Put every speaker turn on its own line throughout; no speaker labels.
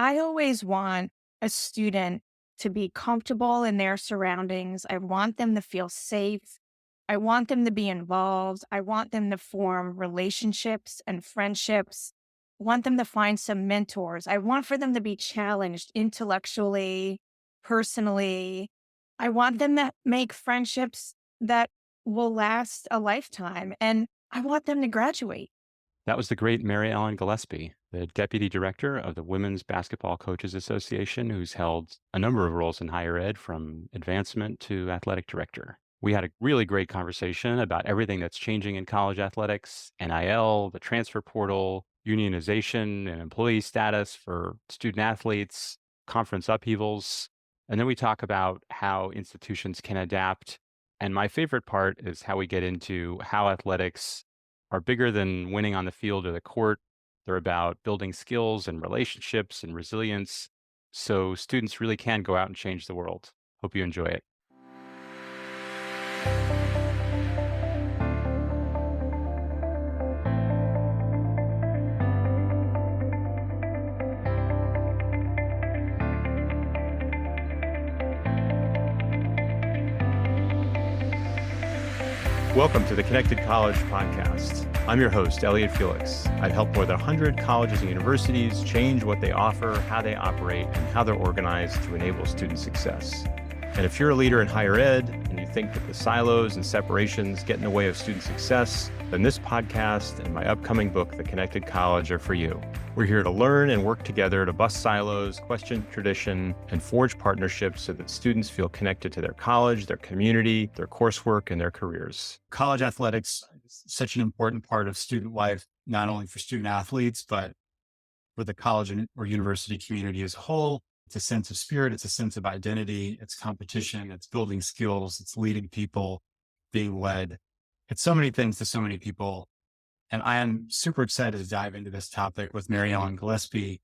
I always want a student to be comfortable in their surroundings. I want them to feel safe. I want them to be involved. I want them to form relationships and friendships. I want them to find some mentors. I want for them to be challenged intellectually, personally. I want them to make friendships that will last a lifetime. And I want them to graduate.
That was the great Mary Ellen Gillespie, the deputy director of the Women's Basketball Coaches Association, who's held a number of roles in higher ed from advancement to athletic director. We had a really great conversation about everything that's changing in college athletics, NIL, the transfer portal, unionization and employee status for student athletes, conference upheavals. And then we talk about how institutions can adapt. And my favorite part is how we get into how athletics are bigger than winning on the field or the court. They're about building skills and relationships and resilience so students really can go out and change the world. Hope you enjoy it. Welcome to the Connected College podcast. I'm your host, Elliot Felix. I've helped more than 100 colleges and universities change what they offer, how they operate, and how they're organized to enable student success. And if you're a leader in higher ed and you think that the silos and separations get in the way of student success, then this podcast and my upcoming book, The Connected College, are for you. We're here to learn and work together to bust silos, question tradition, and forge partnerships so that students feel connected to their college, their community, their coursework, and their careers.
College athletics is such an important part of student life, not only for student athletes, but for the college or university community as a whole. It's a sense of spirit. It's a sense of identity. It's competition. It's building skills. It's leading people, being led. It's so many things to so many people. And I am super excited to dive into this topic with Mary Ellen Gillespie,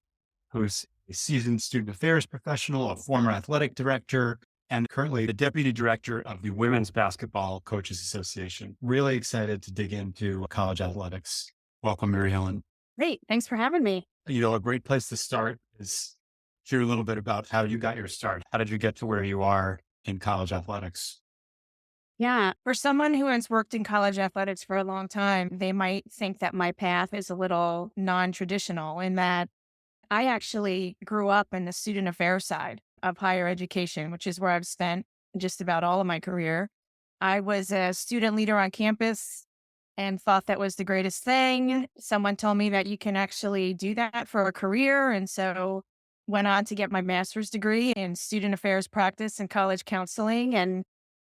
who's a seasoned student affairs professional, a former athletic director, and currently the deputy director of the Women's Basketball Coaches Association. Really excited to dig into college athletics. Welcome, Mary Ellen.
Great. Thanks for having me.
A great place to start is hear a little bit about how you got your start. How did you get to where you are in college athletics?
Yeah. For someone who has worked in college athletics for a long time, they might think that my path is a little non-traditional in that I actually grew up in the student affairs side of higher education, which is where I've spent just about all of my career. I was a student leader on campus and thought that was the greatest thing. Someone told me that you can actually do that for a career. And so went on to get my master's degree in student affairs practice and college counseling. And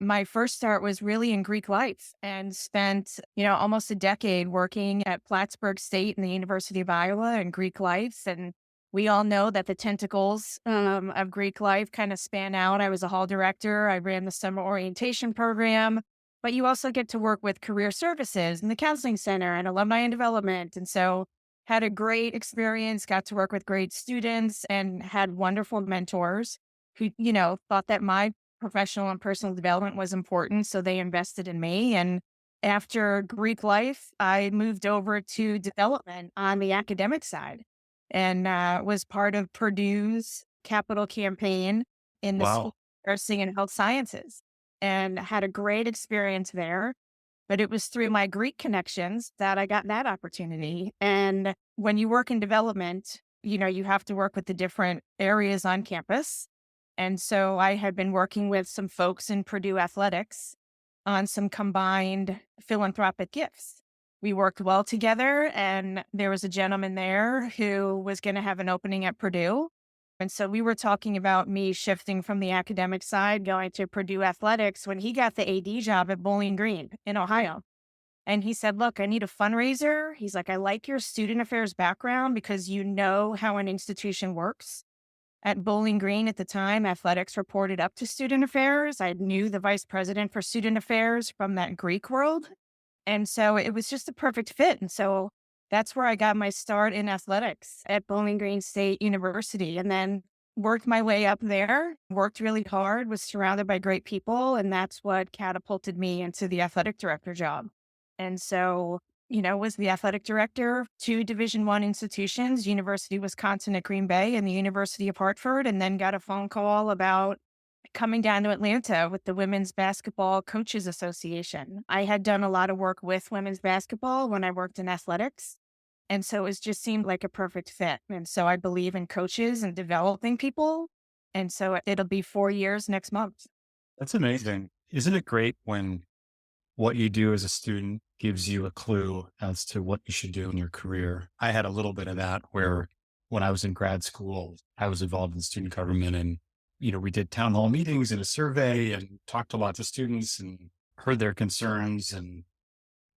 my first start was really in Greek life and spent, almost a decade working at Plattsburgh State and the University of Iowa in Greek life. And we all know that the tentacles of Greek life kind of span out. I was a hall director. I ran the summer orientation program, but you also get to work with career services and the counseling center and alumni and development. And so had a great experience, got to work with great students and had wonderful mentors who, thought that my professional and personal development was important. So they invested in me. And after Greek life, I moved over to development on the academic side and was part of Purdue's capital campaign in the School
Wow.
of Nursing and Health Sciences and had a great experience there. But it was through my Greek connections that I got that opportunity. And when you work in development, you have to work with the different areas on campus. And so I had been working with some folks in Purdue athletics on some combined philanthropic gifts. We worked well together, and there was a gentleman there who was going to have an opening at Purdue. And so we were talking about me shifting from the academic side, going to Purdue athletics when he got the AD job at Bowling Green in Ohio. And he said, look, I need a fundraiser. He's like, I like your student affairs background because you know how an institution works. At Bowling Green at the time, athletics reported up to student affairs. I knew the vice president for student affairs from that Greek world. And so it was just a perfect fit. And so that's where I got my start in athletics at Bowling Green State University, and then worked my way up there, worked really hard, was surrounded by great people. And that's what catapulted me into the athletic director job. And so was the athletic director of two Division I institutions, University of Wisconsin at Green Bay and the University of Hartford, and then got a phone call about coming down to Atlanta with the Women's Basketball Coaches Association. I had done a lot of work with women's basketball when I worked in athletics. And so it just seemed like a perfect fit. And so I believe in coaches and developing people. And so it'll be 4 years next month.
That's amazing. Isn't it great when what you do as a student gives you a clue as to what you should do in your career? I had a little bit of that where when I was in grad school, I was involved in student government and, we did town hall meetings and a survey and talked to lots of students and heard their concerns and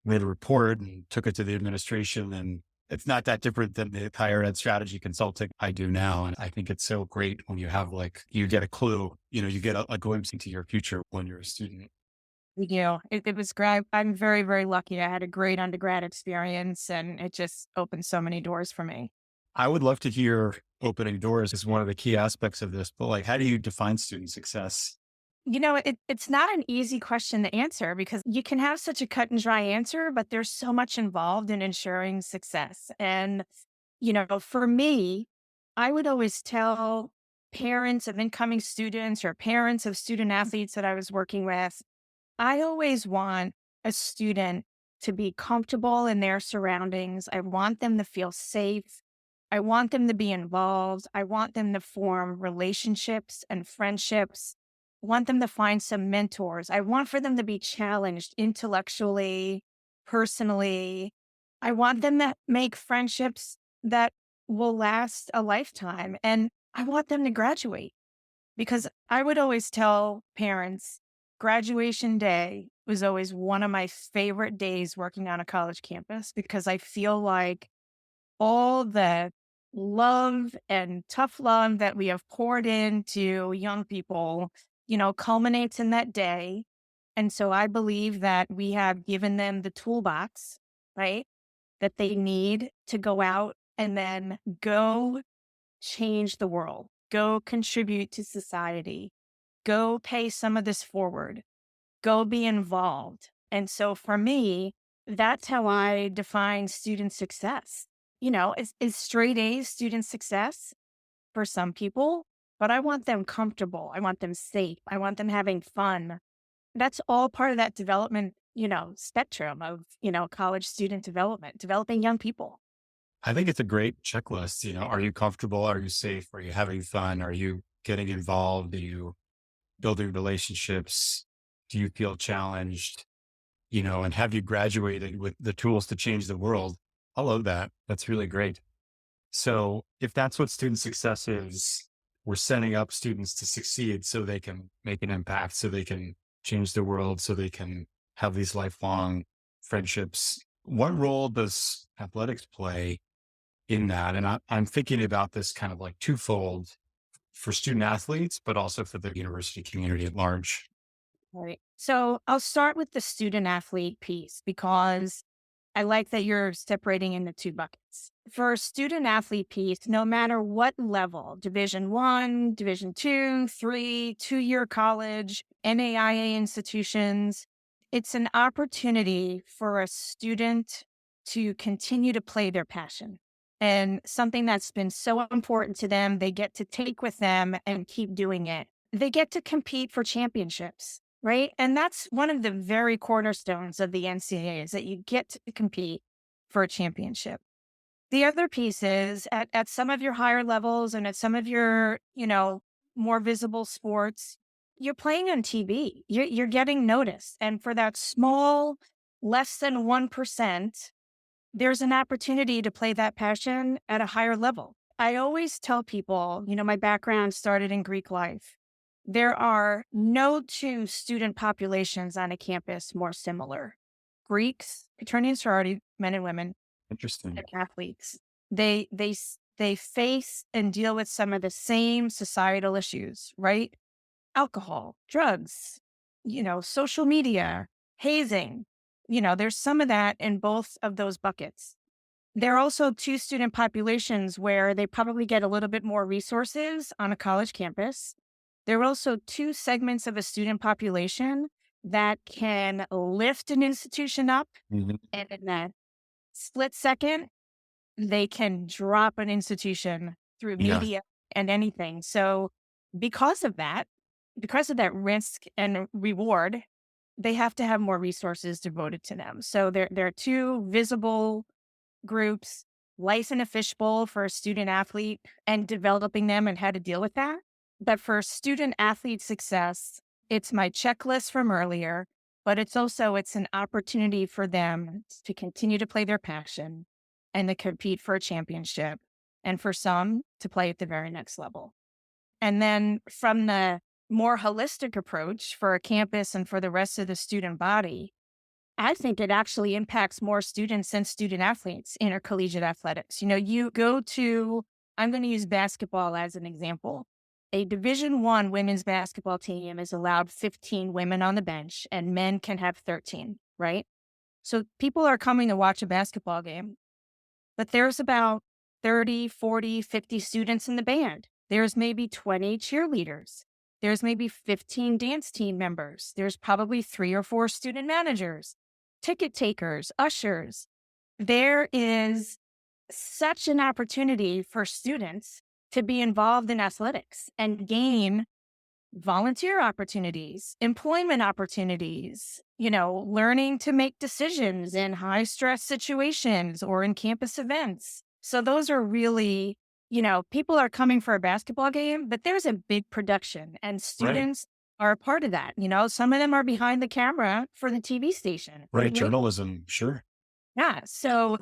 made a report and took it to the administration. And it's not that different than the higher ed strategy consulting I do now. And I think it's so great when you have you get a clue, you get a glimpse into your future when you're a student.
It was great. I'm very, very lucky. I had a great undergrad experience and it just opened so many doors for me.
I would love to hear opening doors as one of the key aspects of this, but how do you define student success?
It's not an easy question to answer because you can have such a cut and dry answer, but there's so much involved in ensuring success. And, for me, I would always tell parents of incoming students or parents of student athletes that I was working with, I always want a student to be comfortable in their surroundings. I want them to feel safe. I want them to be involved. I want them to form relationships and friendships. I want them to find some mentors. I want for them to be challenged intellectually, personally. I want them to make friendships that will last a lifetime. And I want them to graduate because I would always tell parents graduation day was always one of my favorite days working on a college campus because I feel like all the love and tough love that we have poured into young people, culminates in that day. And so I believe that we have given them the toolbox, right, that they need to go out and then go change the world, go contribute to society, go pay some of this forward, go be involved. And so for me, that's how I define student success. Is straight A's student success for some people, but I want them comfortable. I want them safe. I want them having fun. That's all part of that development, spectrum of, college student development, developing young people.
I think it's a great checklist. Are you comfortable? Are you safe? Are you having fun? Are you getting involved? Are you building relationships? Do you feel challenged? And have you graduated with the tools to change the world? I love that. That's really great. So if that's what student success is, we're setting up students to succeed so they can make an impact, so they can change the world, so they can have these lifelong friendships. What role does athletics play in that? And I'm thinking about this kind of twofold for student athletes, but also for the university community at large.
Right. So I'll start with the student athlete piece because I like that you're separating into two buckets. For a student athlete piece, no matter what level, Division I, Division II, 3, 2-year college, NAIA institutions, it's an opportunity for a student to continue to play their passion. And something that's been so important to them, they get to take with them and keep doing it. They get to compete for championships. Right. And that's one of the very cornerstones of the NCAA is that you get to compete for a championship. The other piece is at some of your higher levels and at some of your, more visible sports, you're playing on TV. You're getting noticed. And for that small, less than 1%, there's an opportunity to play that passion at a higher level. I always tell people, my background started in Greek life. There are no two student populations on a campus more similar. Greeks, fraternity and sorority, men and women,
Interesting.
and athletes. They face and deal with some of the same societal issues, right? Alcohol, drugs, social media, hazing. There's some of that in both of those buckets. There are also two student populations where they probably get a little bit more resources on a college campus. There are also two segments of a student population that can lift an institution up
Mhm.
and split second, they can drop an institution through
Yeah.
media and anything. So because of that, because of that risk and reward, they have to have more resources devoted to them. So there are two visible groups, lice in a fishbowl for a student athlete and developing them and how to deal with that. But for student athlete success, it's my checklist from earlier, but it's an opportunity for them to continue to play their passion and to compete for a championship, and for some to play at the very next level. And then from the more holistic approach for a campus and for the rest of the student body, I think it actually impacts more students and student athletes, intercollegiate athletics. You go to, I'm going to use basketball as an example. A Division I women's basketball team is allowed 15 women on the bench and men can have 13, right? So people are coming to watch a basketball game, but there's about 30, 40, 50 students in the band. There's maybe 20 cheerleaders. There's maybe 15 dance team members. There's probably 3 or 4 student managers, ticket takers, ushers. There is such an opportunity for students to be involved in athletics and gain volunteer opportunities, employment opportunities, learning to make decisions in high stress situations or in campus events. So those are really, people are coming for a basketball game, but there's a big production and
Right.
students are a part of that. Some of them are behind the camera for the TV station.
Right. Journalism. Sure.
Yeah. So,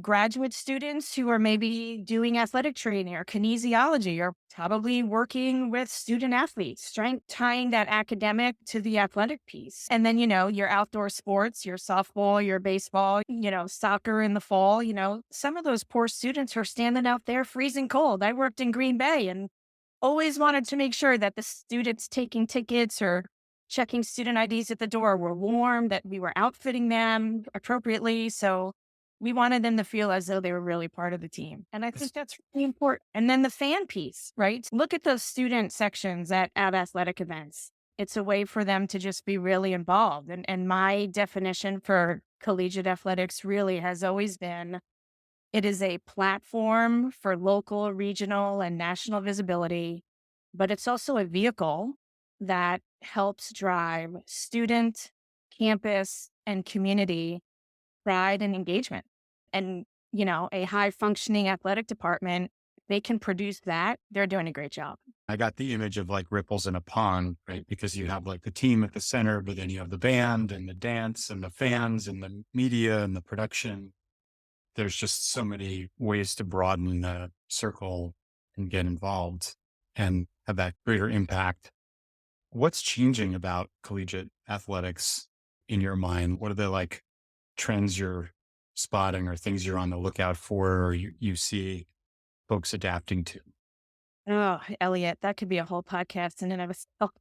graduate students who are maybe doing athletic training or kinesiology are probably working with student athletes, tying that academic to the athletic piece. And then, your outdoor sports, your softball, your baseball, soccer in the fall, some of those poor students are standing out there freezing cold. I worked in Green Bay and always wanted to make sure that the students taking tickets or checking student IDs at the door were warm, that we were outfitting them appropriately. So we wanted them to feel as though they were really part of the team. And I think
It's
that's really important. And then the fan piece, right? Look at those student sections at athletic events. It's a way for them to just be really involved. And my definition for collegiate athletics really has always been it is a platform for local, regional, and national visibility, but it's also a vehicle that helps drive student, campus, and community pride and engagement. And, a high functioning athletic department, they can produce that. They're doing a great job.
I got the image of like ripples in a pond, right? Because you have like the team at the center, but then you have the band and the dance and the fans and the media and the production. There's just so many ways to broaden the circle and get involved and have that greater impact. What's changing about collegiate athletics in your mind? What are the like trends you're spotting or things you're on the lookout for or you see folks adapting to?
Oh, Elliot, that could be a whole podcast in and of itself.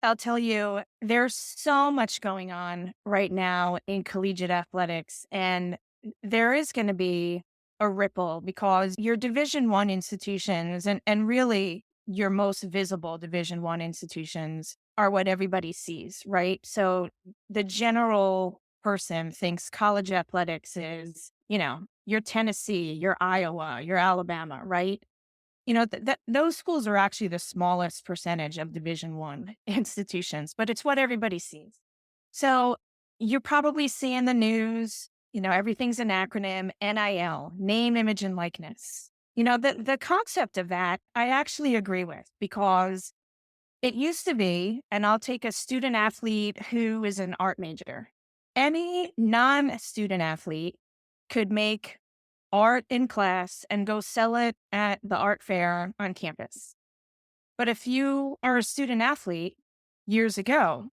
I'll tell you, there's so much going on right now in collegiate athletics, and there is going to be a ripple because your Division I institutions and really your most visible Division I institutions are what everybody sees, right? So the general person thinks college athletics is, your Tennessee, your Iowa, your Alabama, right? Those schools are actually the smallest percentage of Division I institutions, but it's what everybody sees. So you're probably seeing the news, everything's an acronym, NIL, name, image, and likeness. The concept of that, I actually agree with because it used to be, and I'll take a student athlete who is an art major. Any non-student athlete could make art in class and go sell it at the art fair on campus. But if you are a student athlete years ago,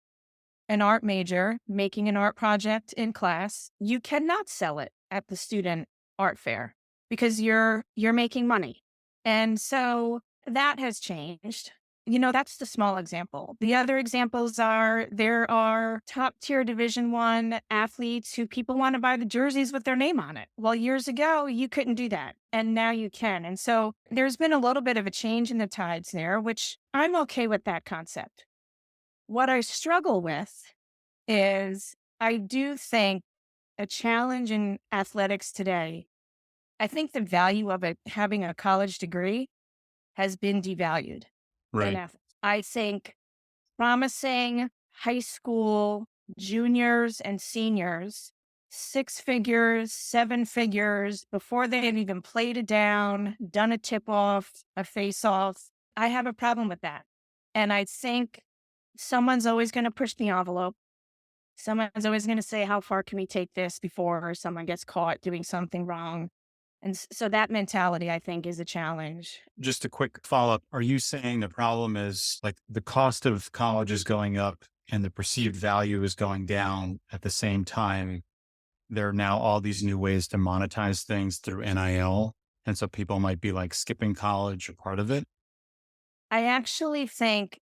an art major making an art project in class, you cannot sell it at the student art fair because you're making money. And so that has changed. That's the small example. The other examples are there are top tier Division I athletes who people want to buy the jerseys with their name on it. Well, years ago, you couldn't do that. And now you can. And so there's been a little bit of a change in the tides there, which I'm okay with that concept. What I struggle with is I do think a challenge in athletics today. I think the value of it having a college degree has been devalued in
Right.
athletics. I think promising high school juniors and seniors six figures, seven figures before they had even played it down, done a tip off, a face off. I have a problem with that. And I think someone's always going to push the envelope. Someone's always going to say, how far can we take this before someone gets caught doing something wrong? And so that mentality, I think, is a challenge.
Just a quick follow up. Are you saying the problem is like the cost of college is going up and the perceived value is going down at the same time? There are now all these new ways to monetize things through NIL. And so people might be like skipping college or part of it.
I actually think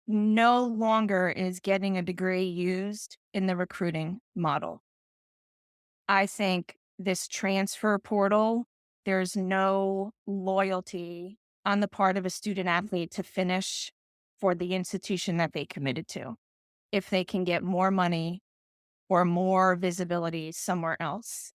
no longer is getting a degree used in the recruiting model. I think this transfer portal, there's no loyalty on the part of a student athlete to finish for the institution that they committed to. If they can get more money or more visibility somewhere else.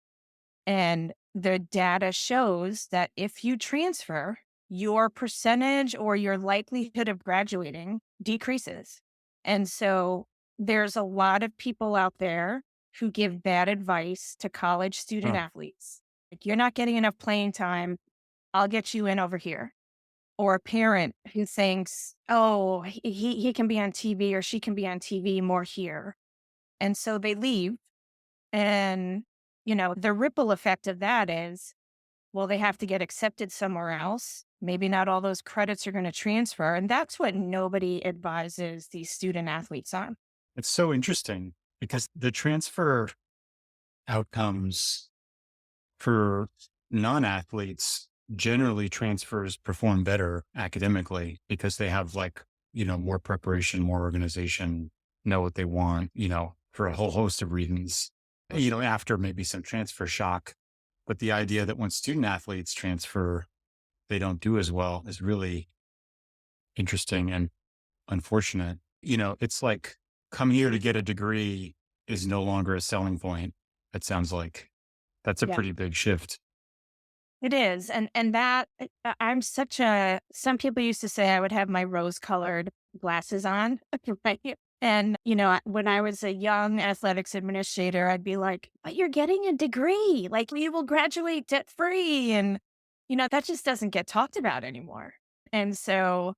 And the data shows that if you transfer, your percentage or your likelihood of graduating decreases. And so there's a lot of people out there who give bad advice to college student
Huh.
athletes. Like, you're not getting enough playing time. I'll get you in over here. Or a parent who thinks, oh, he can be on TV or she can be on TV more here. And so they leave and, the ripple effect of that is, well, they have to get accepted somewhere else. Maybe not all those credits are going to transfer. And that's what nobody advises these student athletes on.
It's so interesting because the transfer outcomes for non-athletes generally transfers perform better academically because they have like, more preparation, more organization, know what they want, for a whole host of reasons, after maybe some transfer shock. But the idea that when student athletes transfer, they don't do as well is really interesting and unfortunate. It's like come here to get a degree is no longer a selling point. It sounds like that's a
Yeah,
pretty big shift.
it is. And that I'm such a, some people used to say I would have my rose colored glasses on, right? And, when I was a young athletics administrator, I'd be like, but you're getting a degree, like you will graduate debt free. And, that just doesn't get talked about anymore. And so,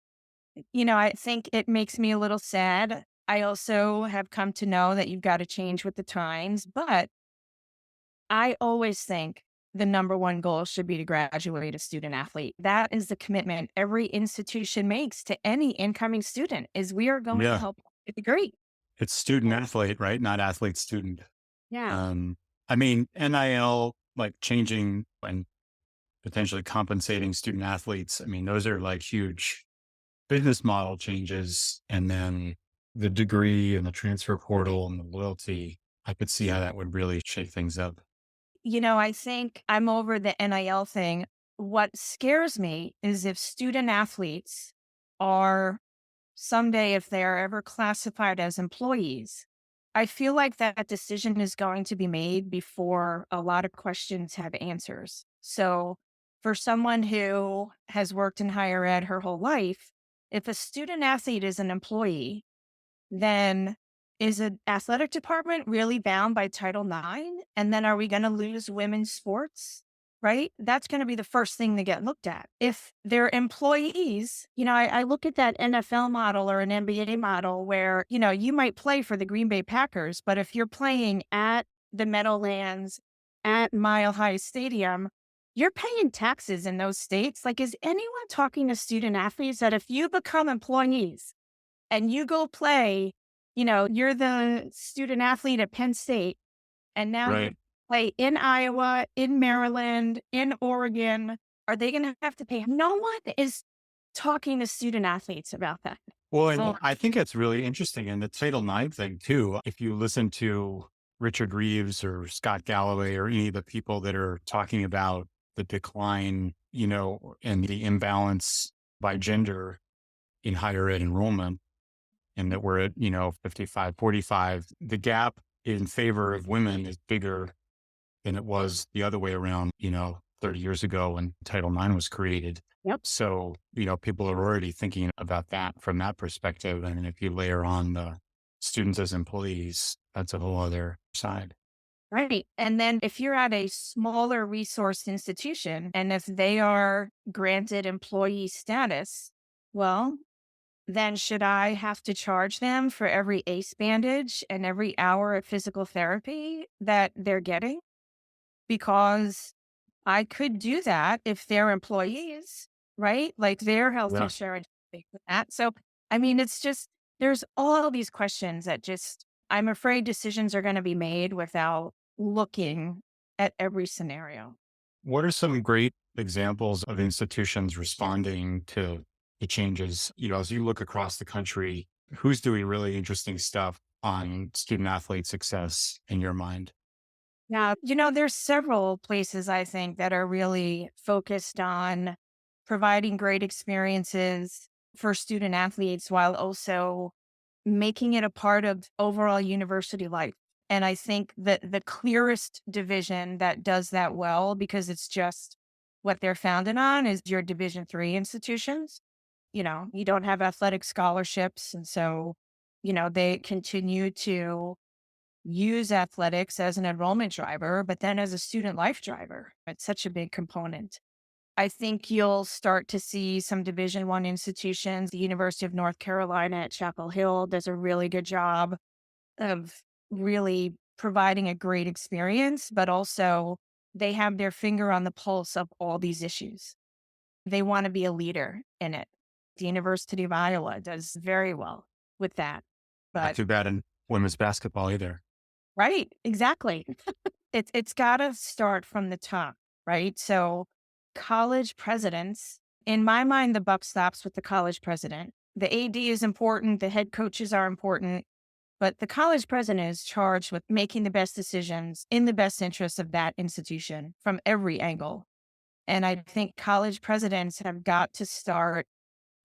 I think it makes me a little sad. I also have come to know that you've got to change with the times, but I always think the number one goal should be to graduate a student athlete. That is the commitment every institution makes to any incoming student is we are going to
Yeah.
help get the degree.
It's student athlete, right? Not athlete student.
Yeah.
Um, I mean, NIL, like changing and potentially compensating student athletes. I mean, those are like huge business model changes. And then the degree and the transfer portal and the loyalty, I could see how that would really shake things up.
I think I'm over the NIL thing. What scares me is if student athletes are someday, if they are ever classified as employees, I feel like that decision is going to be made before a lot of questions have answers. So, for someone who has worked in higher ed her whole life, if a student athlete is an employee, then is an athletic department really bound by Title IX? And then are we going to lose women's sports? Right? That's going to be the first thing to get looked at. If they're employees, I look at that NFL model or an NBA model where, you might play for the Green Bay Packers, but if you're playing at the Meadowlands, at Mile High Stadium, you're paying taxes in those states. Like, is anyone talking to student athletes that if you become employees, and you go play, you're the student athlete at Penn State, and now you
Right.
play in Iowa, in Maryland, in Oregon. Are they going to have to pay? No one is talking to student athletes about that.
Well, and
So,
I think it's really interesting. And the Title IX thing too, if you listen to Richard Reeves or Scott Galloway or any of the people that are talking about the decline, and the imbalance by gender in higher ed enrollment, and that we're at, 55, 45, the gap in favor of women is bigger than it was the other way around, 30 years ago when Title IX was created.
Yep.
So, people are already thinking about that from that perspective. And if you layer on the students as employees, that's a whole other side.
Right. And then if you're at a smaller resource institution and if they are granted employee status, well, then should I have to charge them for every ACE bandage and every hour of physical therapy that they're getting? Because I could do that if they're employees, right? Like their health
Yeah.
insurance pays for that. So, I mean, it's just, there's all these questions that just, I'm afraid decisions are going to be made without looking at every scenario.
What are some great examples of institutions responding to the changes? As you look across the country, who's doing really interesting stuff on student athlete success in your mind?
Yeah. There's several places I think that are really focused on providing great experiences for student athletes while also making it a part of overall university life. And I think that the clearest division that does that well, because it's just what they're founded on, is your Division III institutions. You don't have athletic scholarships. And so, they continue to use athletics as an enrollment driver, but then as a student life driver. It's such a big component. I think you'll start to see some Division I institutions. The University of North Carolina at Chapel Hill does a really good job of really providing a great experience, but also they have their finger on the pulse of all these issues. They want to be a leader in it. The University of Iowa does very well with that.
Not
But
too bad in women's basketball either.
right, exactly. It's got to start from the top, right? So college presidents, in my mind, the buck stops with the college president. The AD is important, the head coaches are important, but the college president is charged with making the best decisions in the best interest of that institution from every angle. And I think college presidents have got to start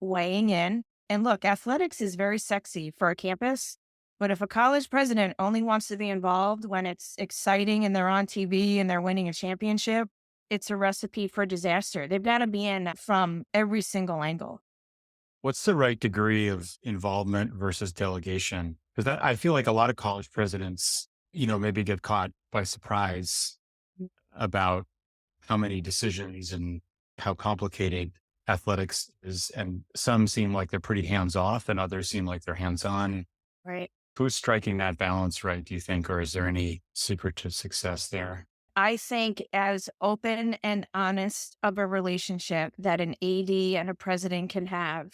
weighing in. And look, athletics is very sexy for a campus. But if a college president only wants to be involved when it's exciting and they're on TV and they're winning a championship, it's a recipe for disaster. They've got to be in from every single angle.
What's the right degree of involvement versus delegation? Because I feel like a lot of college presidents, maybe get caught by surprise about how many decisions and how complicated athletics is. And some seem like they're pretty hands off and others seem like they're hands on.
Right.
Who's striking that balance right, do you think? Or is there any secret to success there?
I think as open and honest of a relationship that an AD and a president can have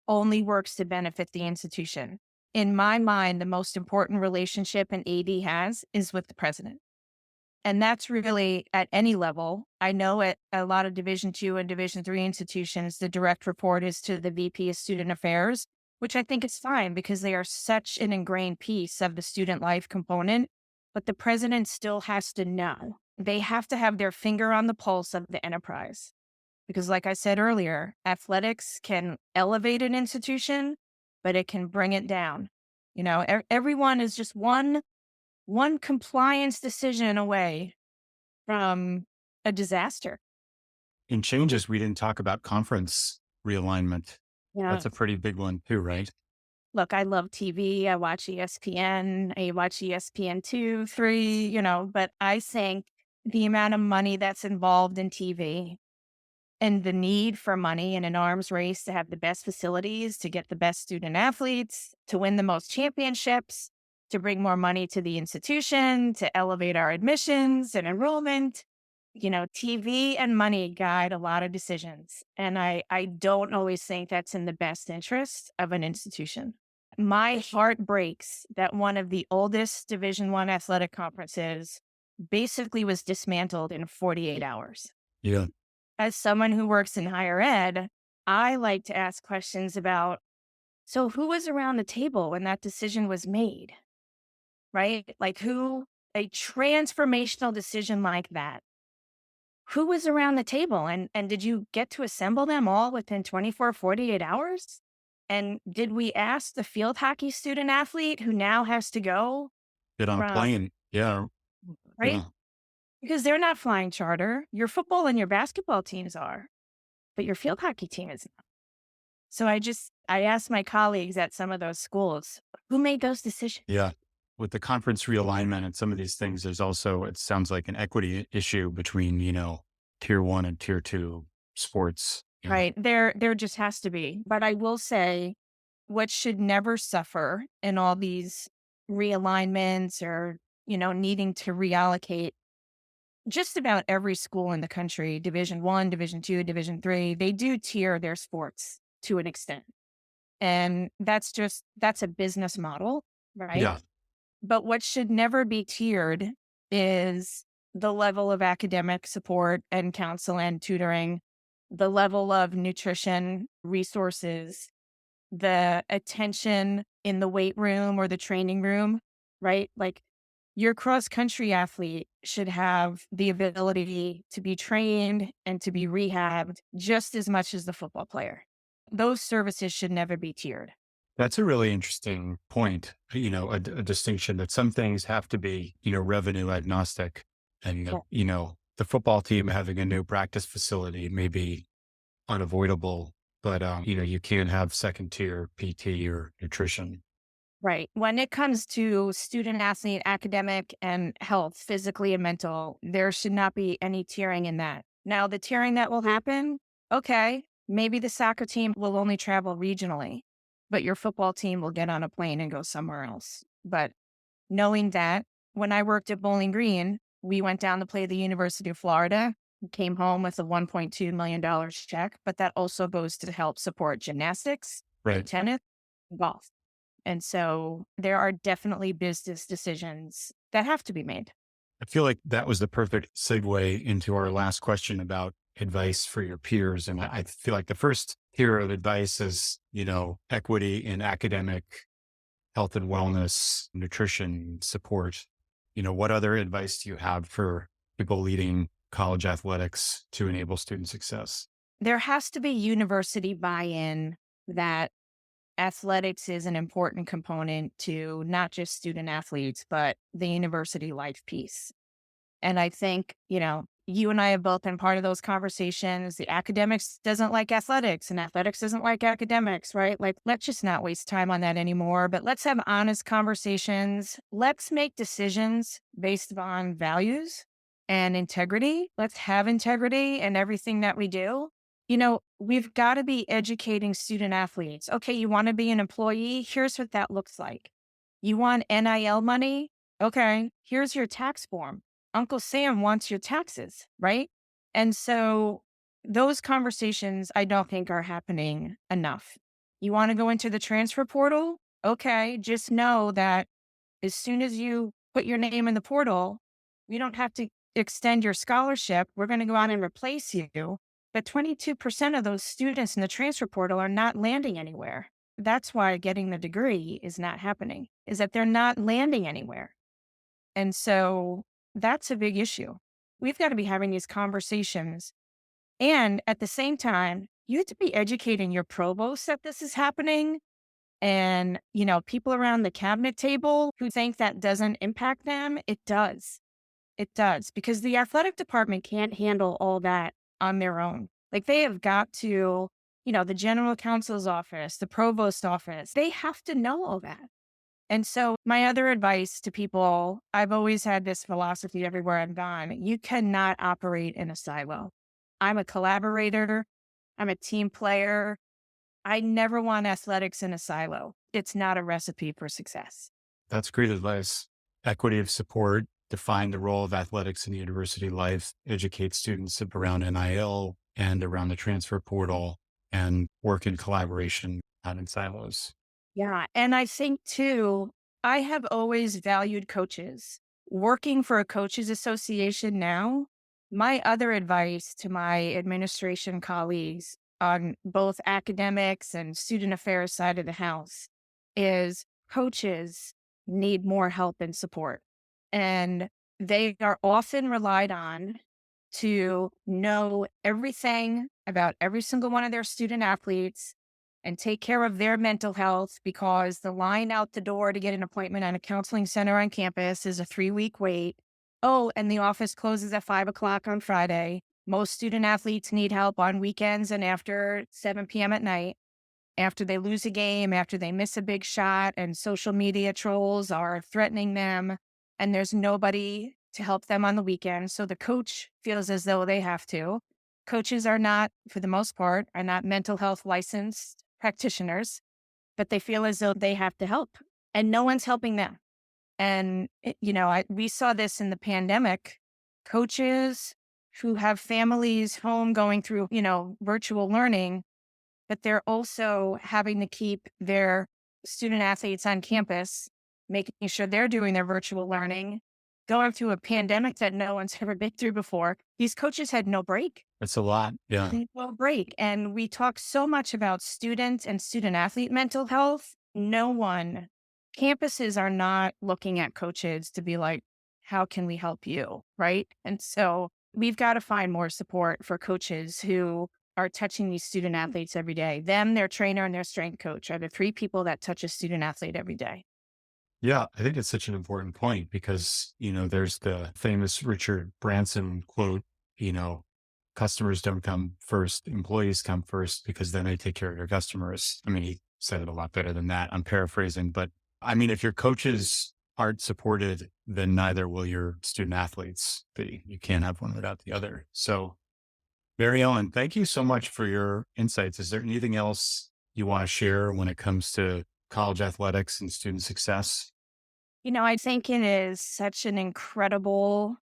only works to benefit the institution. In my mind, the most important relationship an AD has is with the president. And that's really at any level. I know at a lot of Division II and Division III institutions, the direct report is to the VP of Student Affairs, which I think is fine because they are such an ingrained piece of the student life component. But the president still has to know. They have to have their finger on the pulse of the enterprise. Because, like I said earlier, athletics can elevate an institution, but it can bring it down. Everyone is just one compliance decision away from a disaster.
In changes, we didn't talk about conference realignment.
Yeah.
That's a pretty big one too, right?
Look, I love TV. I watch ESPN. I watch ESPN 2, 3, but I think the amount of money that's involved in TV and the need for money in an arms race to have the best facilities, to get the best student athletes, to win the most championships, to bring more money to the institution, to elevate our admissions and enrollment. TV and money guide a lot of decisions. And I don't always think that's in the best interest of an institution. My heart breaks that one of the oldest Division I athletic conferences basically was dismantled in 48 hours.
Yeah.
As someone who works in higher ed, I like to ask questions about, so who was around the table when that decision was made, right? Like a transformational decision like that, who was around the table and did you get to assemble them all within 24, 48 hours? And did we ask the field hockey student athlete who now has to go
Get on a
from,
plane. Yeah.
right?
Yeah.
Because they're not flying charter. Your football and your basketball teams are, but your field hockey team is not. So I asked my colleagues at some of those schools, who made those decisions?
Yeah. With the conference realignment and some of these things, there's also, it sounds like an equity issue between, tier one and tier two sports. Yeah.
Right. There just has to be. But I will say what should never suffer in all these realignments or, needing to reallocate just about every school in the country, Division 1, Division 2, Division 3, they do tier their sports to an extent. And that's a business model, right?
Yeah.
But what should never be tiered is the level of academic support and counsel and tutoring, the level of nutrition resources, the attention in the weight room or the training room, right? Like your cross country athlete should have the ability to be trained and to be rehabbed just as much as the football player. Those services should never be tiered.
That's a really interesting point. A distinction that some things have to be, revenue agnostic. And,
Yeah.
the football team having a new practice facility may be unavoidable, but, you can't have second tier PT or nutrition.
Right. When it comes to student athlete academic and health, physically and mental, there should not be any tiering in that. Now, the tiering that will happen, okay, maybe the soccer team will only travel regionally, but your football team will get on a plane and go somewhere else. But knowing that, when I worked at Bowling Green, we went down to play the University of Florida, came home with a $1.2 million check, but that also goes to help support gymnastics and
Right.
tennis and golf. And so there are definitely business decisions that have to be made.
I feel like that was the perfect segue into our last question about advice for your peers. And I feel like the first tier of advice is, equity in academic health and wellness, nutrition support. What other advice do you have for people leading college athletics to enable student success?
There has to be university buy in that athletics is an important component to not just student athletes, but the university life piece. And I think, you and I have both been part of those conversations. The academics doesn't like athletics and athletics doesn't like academics, right? Like, let's just not waste time on that anymore, but let's have honest conversations. Let's make decisions based on values and integrity. Let's have integrity in everything that we do. We've got to be educating student athletes. Okay, you want to be an employee? Here's what that looks like. You want NIL money? Okay, here's your tax form. Uncle Sam wants your taxes, right? And so those conversations I don't think are happening enough. You want to go into the transfer portal? Okay, just know that as soon as you put your name in the portal, you don't have to extend your scholarship. We're going to go out and replace you. But 22% of those students in the transfer portal are not landing anywhere. That's why getting the degree is not happening, is that they're not landing anywhere. And so that's a big issue. We've got to be having these conversations. And at the same time, you have to be educating your provost that this is happening and, people around the cabinet table who think that doesn't impact them. It does. It does because the athletic department can't handle all that on their own. Like they have got to, the general counsel's office, the provost office, they have to know all that. And so, my other advice to people, I've always had this philosophy everywhere I've gone. You cannot operate in a silo. I'm a collaborator, I'm a team player. I never want athletics in a silo. It's not a recipe for success.
That's great advice. Equity of support, define the role of athletics in university life, educate students around NIL and around the transfer portal, and work in collaboration, not in silos.
Yeah. And I think too, I have always valued coaches. Working for a coaches association now, my other advice to my administration colleagues on both academics and student affairs side of the house is coaches need more help and support. And they are often relied on to know everything about every single one of their student athletes and take care of their mental health, because the line out the door to get an appointment at a counseling center on campus is a 3-week wait. Oh, and the office closes at 5 o'clock on Friday. Most student athletes need help on weekends and after 7 p.m. at night, after they lose a game, after they miss a big shot, and social media trolls are threatening them, and there's nobody to help them on the weekend. So the coach feels as though they have to. Coaches are not, for the most part, are not mental health licensed practitioners, but they feel as though they have to help, and no one's helping them. And, we saw this in the pandemic. Coaches who have families home going through, virtual learning, but they're also having to keep their student athletes on campus, making sure they're doing their virtual learning, going through a pandemic that no one's ever been through before. These coaches had no break.
It's a lot. Yeah.
No break. And we talk so much about student and student athlete mental health. Campuses are not looking at coaches to be like, how can we help you? Right. And so we've got to find more support for coaches who are touching these student athletes every day. Them, their trainer, and their strength coach are the three people that touch a student athlete every day.
Yeah. I think it's such an important point because, there's the famous Richard Branson quote, you know, customers don't come first, employees come first because then they take care of your customers. I mean, he said it a lot better than that. I'm paraphrasing, but I mean, if your coaches aren't supported, then neither will your student athletes be. You can't have one without the other. So, Mary Ellen, thank you so much for your insights. Is there anything else you want to share when it comes to college athletics and student success?
I think it is such an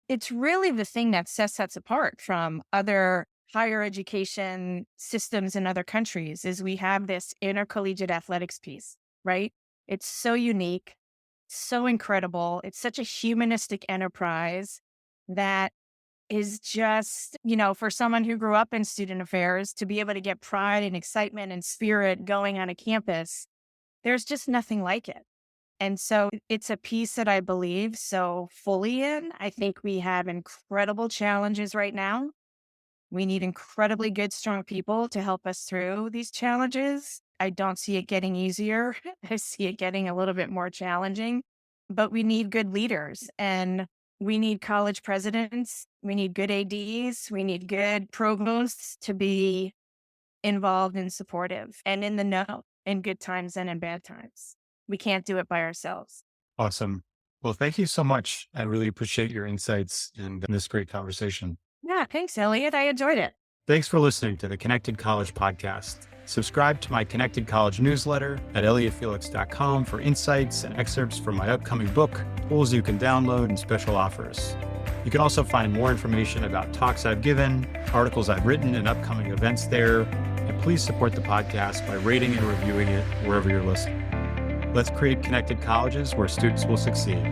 it's really the thing that sets us apart from other higher education systems in other countries is we have this intercollegiate athletics piece, right? It's so unique, so incredible. It's such a humanistic enterprise that is just, for someone who grew up in student affairs to be able to get pride and excitement and spirit going on a campus, there's just nothing like it. And so it's a piece that I believe so fully in. I think we have incredible challenges right now. We need incredibly good, strong people to help us through these challenges. I don't see it getting easier. I see it getting a little bit more challenging, but we need good leaders and we need college presidents. We need good ADs. We need good provosts to be involved and supportive and in the know in good times and in bad times. We can't do it by ourselves.
Awesome. Well, thank you so much. I really appreciate your insights and this great conversation.
Yeah, thanks, Elliot. I enjoyed it.
Thanks for listening to the Connected College podcast. Subscribe to my Connected College newsletter at elliottfelix.com for insights and excerpts from my upcoming book, tools you can download, and special offers. You can also find more information about talks I've given, articles I've written, and upcoming events there. And please support the podcast by rating and reviewing it wherever you're listening. Let's create connected colleges where students will succeed.